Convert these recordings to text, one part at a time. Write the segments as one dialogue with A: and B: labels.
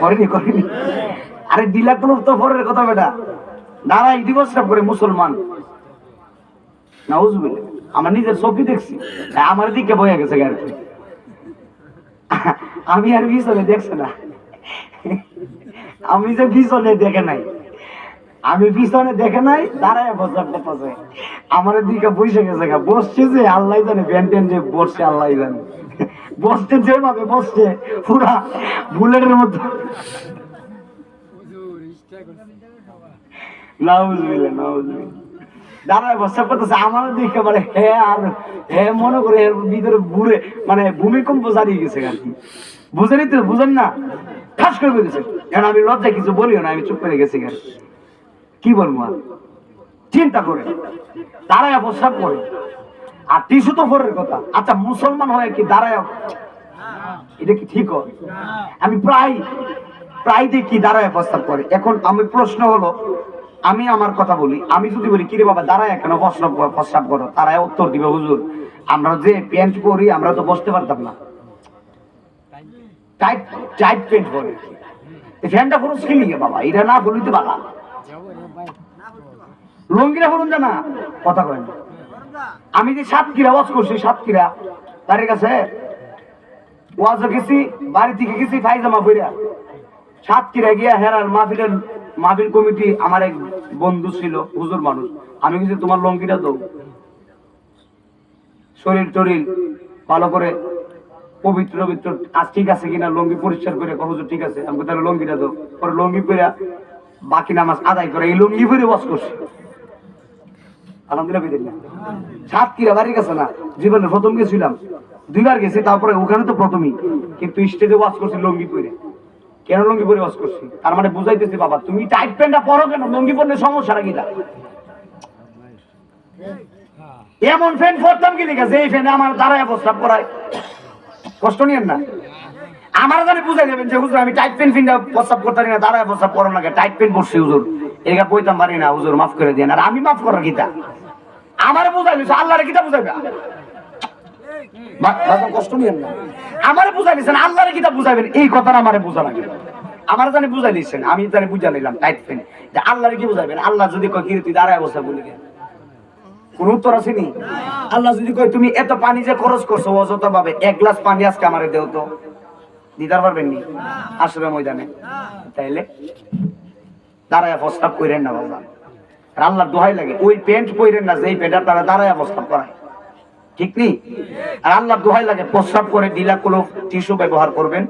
A: করেনি করেনি। আরে ডিলা ক্লোভ তো পরের কথা বেটা, দাঁড়াই দিবস করে মুসলমান। নাউজুবিল্লাহ, আমার নিজের চোখে দেখছি, আমার দিকে বয়ে গেছে আর কি। আমি আর পিছনে দেখছে না, আমি যে পিছনে দেখে নাই, আমি পিছনে দেখে নাই, দাঁড়ায় বসার করতেছে আমার দিকে বসে গেছে। বসছে যে আল্লাহ জানে, প্যান্টেন যে বসছে আল্লাহ জানে, বসতে যেভাবে বসছে পুরা বুলেটের মধ্যে। নাউজুবিল্লাহ নাউজুবিল্লাহ, দাঁড়ায় বসা করতেছে আমার দিকে, মানে হে আর হে মনে করে এর ভিতরে বুড়ে মানে ভূমিকম্প জানিয়ে গেছে আর কি। বুঝেনি তো, বুঝেন না, ঠাস করে বলেছে। কারণ আমি লজ্জায় কিছু বলিও না, আমি চুপ করে গেছি। কি বলবো আর, চিন্তা করে দাঁড়ায় প্রস্রাব করে, আর টিস্যু তো পরের কথা। আচ্ছা মুসলমান হয় কি দাঁড়ায়, এটা কি ঠিক হয়? আমি প্রায় দেখি দাঁড়ায় প্রস্তাব করে। এখন আমি প্রশ্ন হলো, আমি আমার কথা বলি, আমি যদি বলি কিরে বাবা দাঁড়ায় কেন প্রস্তাব করো, তারাই উত্তর দিবে হুজুর আমরা যে প্যান্ট পরি আমরা তো বসতে পারতাম না, টাইট টাইট প্যান্ট পরে। ফ্যানটা পুরো স্কিন নিয়ে বাবা, এটা না বলিতে পারা, লঙ্গিরা বলুন না কথা কয় না। আমি যে সাতক্ষীরা ওয়াজ করছি, সাতক্ষীরা তার কাছে ওয়াজ গেছি, বাড়ি থেকে গেছি ফাইজামা পইরা, সাতক্ষীরা গিয়া হেরার মাহফিল কমিটি আমার এক বন্ধু ছিল হুজুর মানুষ, আমি কিছু তোমার লঙ্গিটা দাও, শরীর টরিল ভালো করে পবিত্র পবিত্র আজ ঠিক আছে কিনা, লঙ্গি পরিষ্কার করে হুজুর ঠিক আছে, আমি তাহলে লঙ্গিটা দাও। পরে লঙ্গি পইরা বাকি নামাজ আদায় করে এই লঙ্গি পরে ওয়াজ করছি। আলহামদুলিল্লাহ, সাতক্ষীরা বাড়ির কাছে না, জীবনে প্রথম গেছিলাম, 2 বার গেছি, তারপরে ওখানে তো প্রথমই, কিন্তু স্টেজে ওয়াজ করছি লঙ্গি পরে। কেন লঙ্গি পরে ওয়াজ করছি, তার মানে বুঝাইতেছি বাবা তুমি টাইট প্যান্টটা পরো কেন, লঙ্গি পরলে সমস্যাটা কি? এমন ফ্যান পরতাম কি লিখা, যে এই ফ্যানে আমার দাঁড়ায় প্রস্তাব করায়, কষ্ট নিয়েন না। আমার জানি বুঝাই দেবেন যে হুজুর আমি টাইট প্যান্ট ফিনটা প্রস্তাব করতে পারি না, দাঁড়ায় প্রস্তাব করো না, টাইট প্যান্ট পরছি হুজুর, এটা কইতাম পারি না হুজুর মাফ করে দেন। আর আমি মাফ করার গীতা আমার বুঝাই দিচ্ছে, আল্লাহর গীতা বুঝাইবে, কষ্ট নিয়েন না। আমারে বুঝাই দিচ্ছেন, আল্লাহর গীতা বুঝাইবেন, এই কথাটা আমারে বুঝা লাগে। আমার জানি বুঝাই দিচ্ছেন, আমি জানি বুঝা নিলাম টাইট প্যান্ট, যে আল্লাহর কি বুঝাইবেন। আল্লাহ যদি কয় কি তুই দাঁড়ায় বসা বলি, কোন উত্তর আসেনি। আল্লাহ যদি কয় তুমি এত পানি যে খরচ করছো অযথা ভাবে, 1 গ্লাস পানি আজকে আমারে দেও তো, দিদার পারবেন নি আসলে ময়দানে, তাইলে দাঁড়ায় প্রস্তাব কইরেন না বাবা। আর আল্লাহর দোহাই লাগে ওই প্যান্ট পইরেন না যেই প্যান্ট তারা দাঁড়ায় প্রস্তাব করায়, ঠিক নেই। আর আল্লাহর দোহাই লাগে প্রস্তাব করে ডিলা কোনো টিস্যু ব্যবহার করবেন,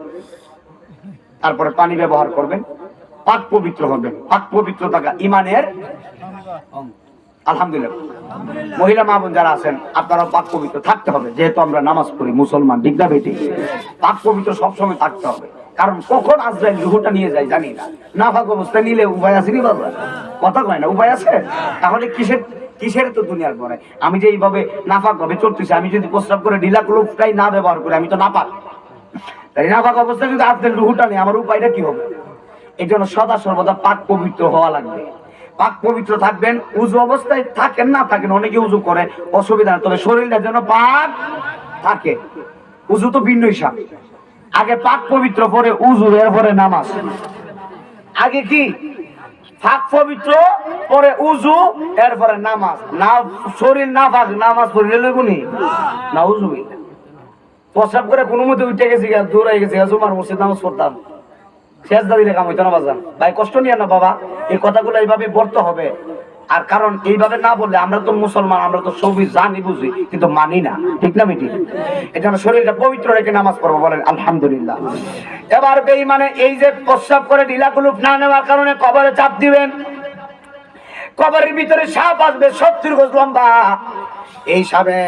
A: তারপরে পানি ব্যবহার করবেন, পাক পবিত্র হবেন। পাক পবিত্র থাকা ইমানের অঙ্গ। আলহামদুলিল্লাহ, মহিলা মা বোন যারা আছেন আপনারাও পাক পবিত্র থাকতে হবে, যেহেতু আমরা নামাজ পড়ি মুসলমান, ঠিক না বেটি? পাক পবিত্র সবসময় থাকতে হবে, কারণ কখন আজরাইল রূহটা নিয়ে যায় জানি না। নাফাক অবস্থা নিলে উপায় আছে নি বাবা? কথা কয় না, উপায় আছে? তাহলে কিসের তো দুনিয়ার পরে আমি যে এইভাবে নাফাক ভাবে চলতেছি, আমি যদি প্রস্রাব করে ঢিলা ক্লোভটাই না ব্যবহার করি, আমি তো নাপাক। তাই নাফাক অবস্থায় যদি আজরাইল রূহটা নেই, আমার উপায়টা কি হবে? এই জন্য সদা সর্বদা পাক পবিত্র হওয়া লাগবে। পাক পবিত্র থাকবেন, উজু অবস্থায় থাকেন না থাকেন, অনেকে উজু করে অসুবিধা না, তবে শরীরটা যেন পাক থাকে। উজু তো ভিন্ন হিসাব, আগে পাক পবিত্র পরে উজু, এরপরে নামাজ। আগে কি পাক পবিত্র পরে উজু, এরপরে নামাজ। না শরীর না পাক, নামাজ পড়লে লইবনি না। উজু প্রস্রাব করে কোনো মতে উঠে গেছি, দৌড়াই গেছি, জুমার মসজিদ নামাজ পড়তাম, শেষ দাঁড়িয়ে কাম হইতো না বাজান। ভাই কষ্ট নিয়ে না বাবা, এই কথাগুলো এইভাবে বলতে হবে। আর কারণ এইভাবে না বললে, আমরা তো মুসলমান, আমরা তো সবই জানি বুঝি, কিন্তু মানি না, ঠিক না বেটি? এই জন্য শরীরটা পবিত্র রেখে নামাজ পড়বো, বলেন আলহামদুলিল্লাহ। এবার বেঈমানে এই যে প্রস্রাব করে ঢিলা কুলুপ না নেওয়ার কারণে কবরে চাপ দিবেন, কবরের ভিতরে সাপ আসবে 70 গজ লম্বা, এই সাপে